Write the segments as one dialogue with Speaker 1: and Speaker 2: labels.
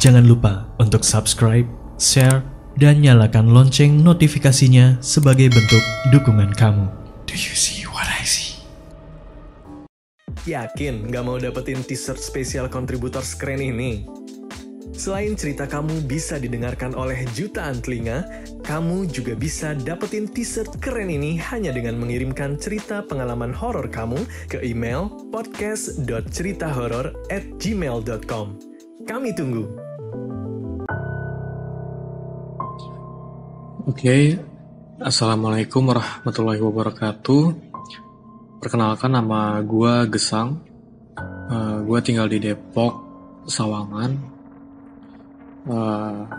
Speaker 1: Jangan lupa untuk subscribe, share, dan nyalakan lonceng notifikasinya sebagai bentuk dukungan kamu. Do you see what I see? Yakin gak mau dapetin t-shirt spesial kontributor keren ini? Selain cerita kamu bisa didengarkan oleh jutaan telinga, kamu juga bisa dapetin t-shirt keren ini hanya dengan mengirimkan cerita pengalaman horor kamu ke email podcast.ceritahoror@gmail.com. Kami tunggu.
Speaker 2: Oke, Assalamualaikum warahmatullahi wabarakatuh. Perkenalkan, nama gue Gesang. Gue tinggal di Depok, Sawangan.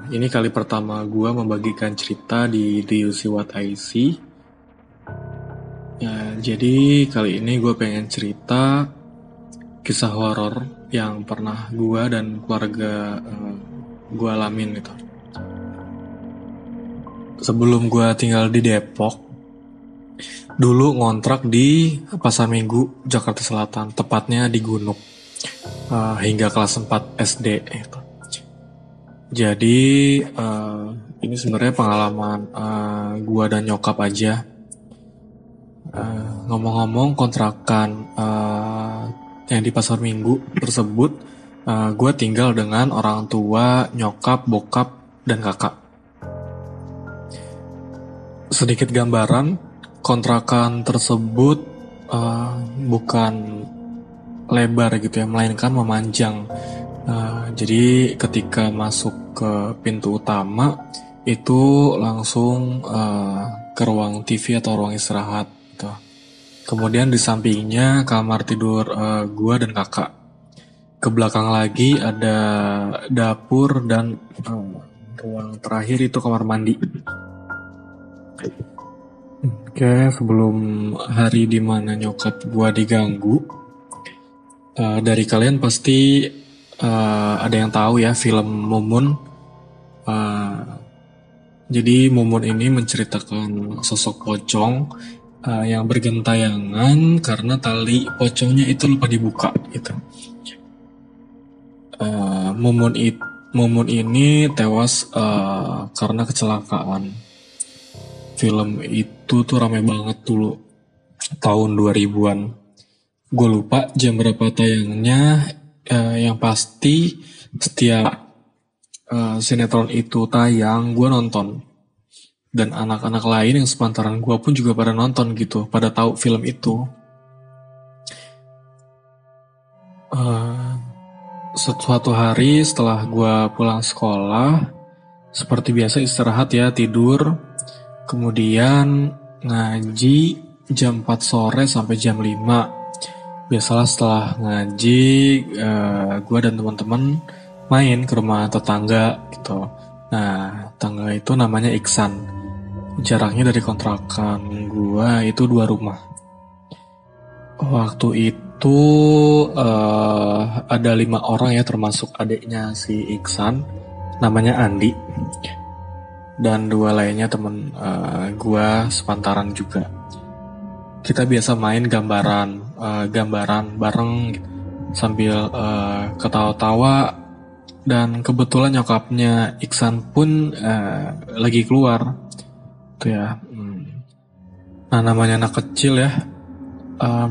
Speaker 2: Ini kali pertama gue membagikan cerita di Do You See What I See. Jadi kali ini gue pengen cerita kisah horor yang pernah gue dan keluarga gue alamin gitu. Sebelum gue tinggal di Depok, dulu ngontrak di Pasar Minggu, Jakarta Selatan, tepatnya di Gunung, hingga kelas 4 SD gitu. Jadi ini sebenarnya pengalaman gue dan nyokap aja. Ngomong-ngomong, kontrakan yang di Pasar Minggu tersebut, gue tinggal dengan orang tua, nyokap, bokap, dan kakak. Sedikit gambaran, kontrakan tersebut bukan lebar gitu ya, melainkan memanjang. Jadi ketika masuk ke pintu utama itu langsung ke ruang TV atau ruang istirahat gitu. Kemudian di sampingnya kamar tidur gua dan kakak. Ke belakang lagi ada dapur dan ruang terakhir itu kamar mandi. Oke, sebelum hari dimana nyokap gua diganggu, dari kalian pasti ada yang tahu ya film Mumun. Jadi Mumun ini menceritakan sosok pocong yang bergentayangan karena tali pocongnya itu lupa dibuka gitu. Mumun ini tewas karena kecelakaan. Film itu tuh ramai banget dulu, tahun 2000-an. Gue lupa jam berapa tayangnya, yang pasti setiap sinetron itu tayang, gue nonton. Dan anak-anak lain yang sepantaran gue pun juga pada nonton gitu, pada tahu film itu. Suatu hari setelah gue pulang sekolah, seperti biasa istirahat ya, tidur. Kemudian ngaji jam 4 sore sampai jam 5. Biasalah setelah ngaji, gue dan teman-teman main ke rumah tetangga gitu. Nah, tetangga itu namanya Iksan. Jaraknya dari kontrakan gue itu 2 rumah. Waktu itu ada 5 orang ya, termasuk adiknya si Iksan, namanya Andi. Dan 2 lainnya temen gue sepantaran juga. Kita biasa main gambaran bareng gitu, sambil ketawa-tawa. Dan kebetulan nyokapnya Iksan pun lagi keluar tuh ya. Nah, namanya anak kecil ya,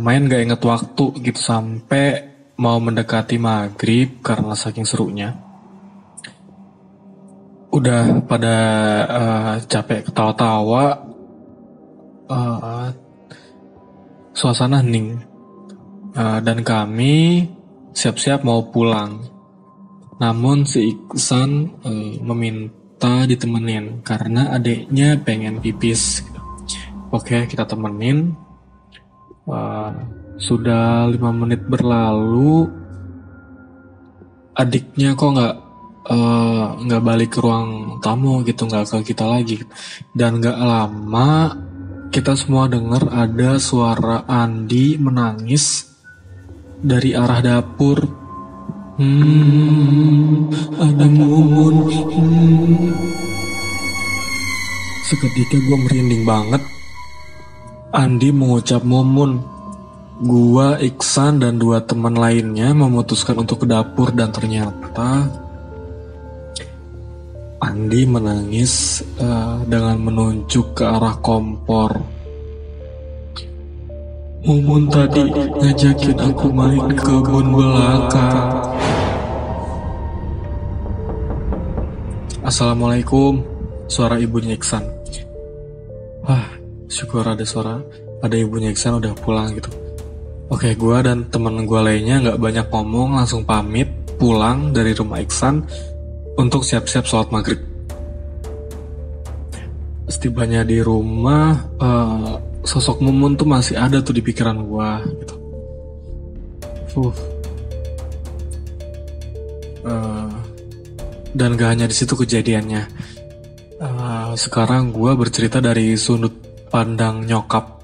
Speaker 2: main gak inget waktu gitu sampai mau mendekati maghrib karena saking serunya. Udah pada capek ketawa-tawa, suasana hening, dan kami siap-siap mau pulang. Namun si Iksan meminta ditemenin karena adiknya pengen pipis. Oke, kita temenin. Sudah 5 menit berlalu, adiknya kok nggak balik ke ruang tamu gitu, nggak ke kita lagi. Dan nggak lama kita semua dengar ada suara Andi menangis dari arah dapur. Ada Mumun. Seketika gue merinding banget. Andi mengucap Mumun. Gua, Iksan, dan 2 teman lainnya memutuskan untuk ke dapur dan ternyata Andi menangis dengan menunjuk ke arah kompor. Mumun tadi ngajakin aku main ke kebun belakang. Assalamualaikum, suara ibunya Iksan. Syukur ada ibunya Iksan udah pulang gitu. Oke, gue dan temen gue lainnya gak banyak ngomong, langsung pamit pulang dari rumah Iksan untuk siap-siap sholat maghrib. Setibanya di rumah, sosok Mumun tuh masih ada tuh di pikiran gue gitu. Dan gak hanya di situ kejadiannya. Sekarang gue bercerita dari sudut pandang nyokap.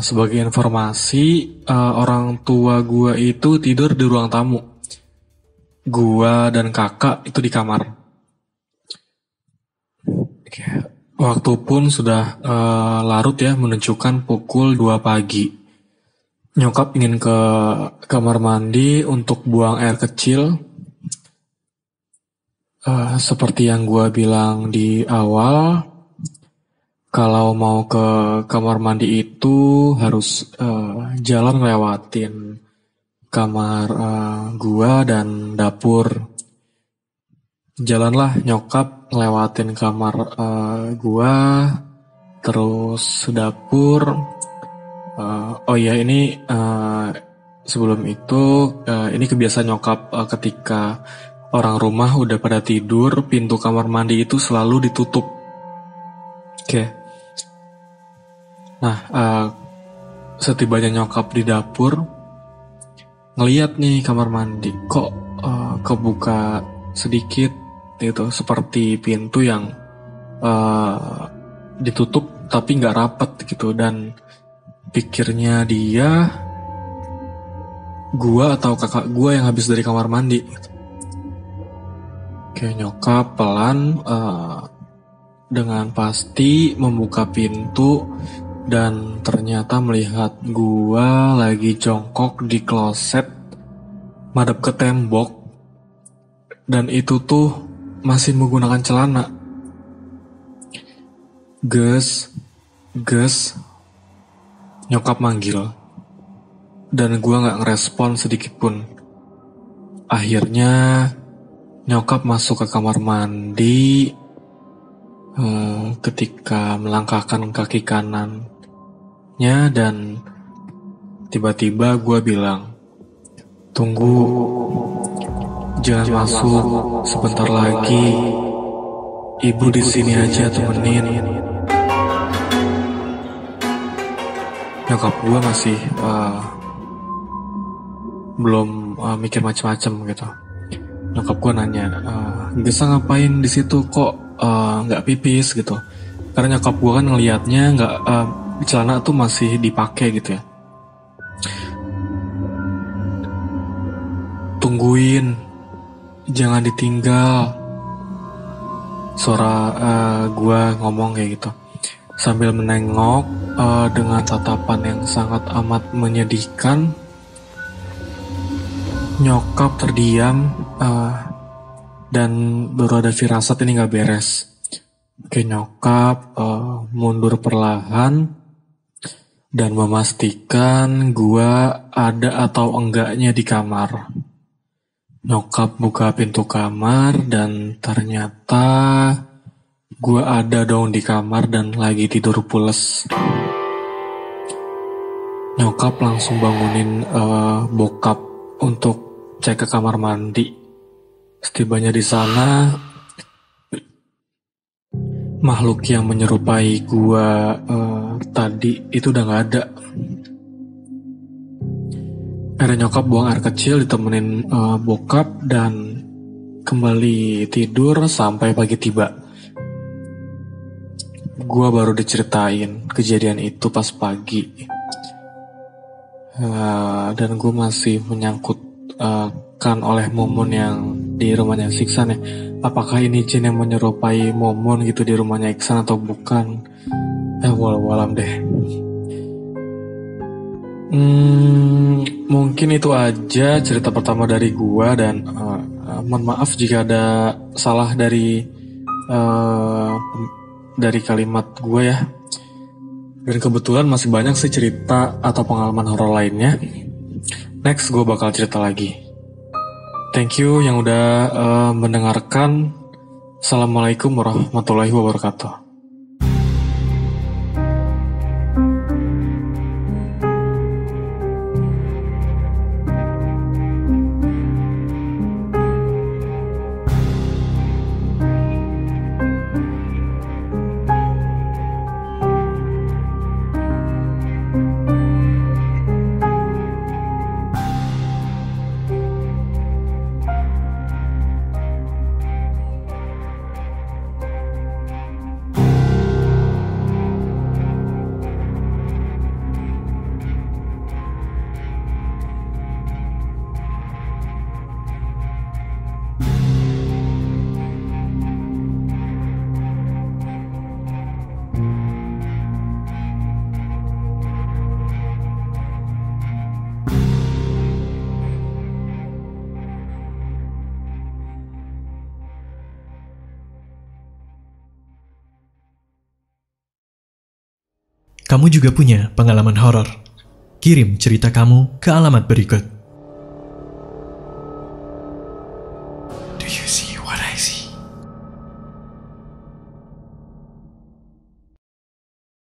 Speaker 2: Sebagai informasi, orang tua gue itu tidur di ruang tamu. Gua dan kakak itu di kamar. Waktu pun sudah larut ya, menunjukkan pukul 2 pagi. Nyokap ingin ke kamar mandi untuk buang air kecil. Seperti yang gua bilang di awal, kalau mau ke kamar mandi itu harus jalan lewatin kamar gua dan dapur. Jalanlah nyokap ngelewatin kamar gua, terus dapur. Ini sebelum itu ini kebiasaan nyokap ketika orang rumah udah pada tidur, pintu kamar mandi itu selalu ditutup. Oke. Nah, setibanya nyokap di dapur, ngeliat nih kamar mandi, kok kebuka sedikit gitu, seperti pintu yang ditutup tapi nggak rapat gitu. Dan pikirnya dia, gua atau kakak gua yang habis dari kamar mandi gitu. Oke, nyokap pelan dengan pasti membuka pintu dan ternyata melihat gua lagi jongkok di kloset madep ke tembok, dan itu tuh masih menggunakan celana. Ges, nyokap manggil, dan gua gak ngerespon sedikit pun. Akhirnya nyokap masuk ke kamar mandi. Ketika melangkahkan kaki kanannya, dan tiba-tiba gue bilang, "Tunggu, jangan masuk, sebentar lagi. Ibu di sini aja temenin." Nyokap gue masih belum mikir macam-macam gitu. Nyokap gue nanya, "Gesa ngapain di situ, kok nggak pipis gitu?" Karena nyokap gue kan ngelihatnya nggak, celana tuh masih dipakai gitu ya. "Tungguin, jangan ditinggal." Suara gue ngomong kayak gitu sambil menengok dengan tatapan yang sangat amat menyedihkan. Nyokap terdiam dan baru ada firasat ini gak beres. Oke, nyokap mundur perlahan dan memastikan gua ada atau enggaknya di kamar. Nyokap buka pintu kamar dan ternyata gua ada dong di kamar dan lagi tidur pules. Nyokap langsung bangunin bokap untuk cek ke kamar mandi. Setibanya di sana, makhluk yang menyerupai gua tadi itu udah gak ada. Akhirnya nyokap buang air kecil ditemenin bokap dan kembali tidur sampai pagi tiba. Gua baru diceritain kejadian itu pas pagi. Dan gue masih menyangkutkan oleh Mumun yang di rumahnya Iksan ya. Apakah ini jin yang menyerupai Mumun gitu di rumahnya Iksan atau bukan? Walau-walam deh. Mungkin itu aja cerita pertama dari gue, dan Mohon maaf jika ada salah dari kalimat gue ya. Dan kebetulan masih banyak sih cerita atau pengalaman horor lainnya. Next gue bakal cerita lagi. Thank you yang udah mendengarkan. Assalamualaikum warahmatullahi wabarakatuh.
Speaker 1: Kamu juga punya pengalaman horor? Kirim cerita kamu ke alamat berikut.